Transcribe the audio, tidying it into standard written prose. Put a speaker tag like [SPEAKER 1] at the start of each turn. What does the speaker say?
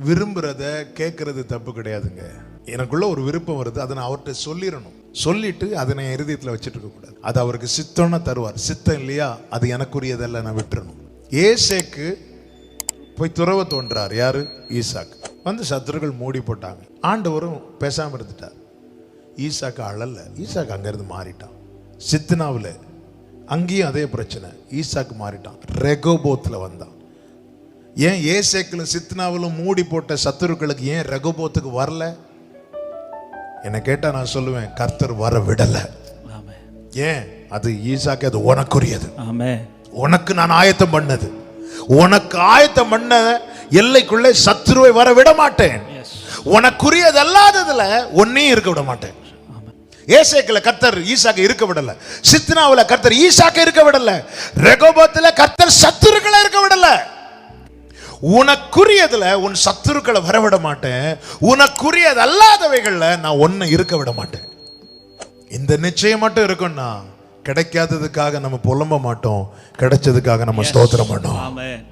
[SPEAKER 1] விரும்புறத கேட்கறது தப்பு கிடையாதுங்க. எனக்குள்ள ஒரு விருப்பம் வருது, அதை நான் அவர்கிட்ட சொல்லிடணும். சொல்லிட்டு அதை நான் இருதயத்தில் வச்சுட்டு இருக்க கூடாது. அது அவருக்கு சித்தம்னா தருவார், சித்தம் இல்லையா அது எனக்குரியதெல்லாம் நான் விட்டுறணும். ஏசேக்கு போய் துறவ தோன்றார். யாரு? ஈசாக்கு. வந்து சத்துருக்கள் மூடி போட்டாங்க. ஆண்டவரும் பேசாம இருந்துட்டார். ஈசாக்கு அழல்ல. ஈசாக்கு அங்கிருந்து மாறிட்டான். சித்னாவில் அங்கேயும் அதே பிரச்சனை. ஈசாக்கு மாறிட்டான். ரெகோபோத்துல வந்தான். ஏன் ஏசேக்கிலும் சித்னாவிலும் மூடி போட்ட சத்துருக்களுக்கு ஏன் ரெகோபோத்துக்கு வரல? என்ன கேட்டா நான் சொல்லுவேன், கர்த்தர் வர விடல. ஏன்? அது ஈசாக்கு, அது உனக்குரியது. உனக்கு நான் ஆயத்தம் பண்ணது. உனக்கு ஆயத்தம் பண்ண எல்லைக்குள்ளே சத்துருவை வர விட மாட்டேன். உனக்குரியது அல்லாததுல ஒன்னையும் இருக்க விட மாட்டேன். ஏசேக்குல கர்த்தர் ஈசாக்கு இருக்க விடல. சித்னாவுல கர்த்தர் ஈசாக்கு இருக்க விடல. ரெகோபோத்துல கர்த்தர் சத்துருக்களை இருக்க விடல. உனக்குரியதுல உன் சத்துருக்களை வரவிட மாட்டேன். உனக்குரியது அல்லாதவைகள்ல நான் ஒன்ன இருக்க விட மாட்டேன். இந்த நிச்சயம் மட்டும் இருக்கும்னா கிடைக்காததுக்காக நம்ம புலம்ப மாட்டோம், கிடைச்சதுக்காக நம்ம ஸ்தோத்திரம் பண்ணோம்.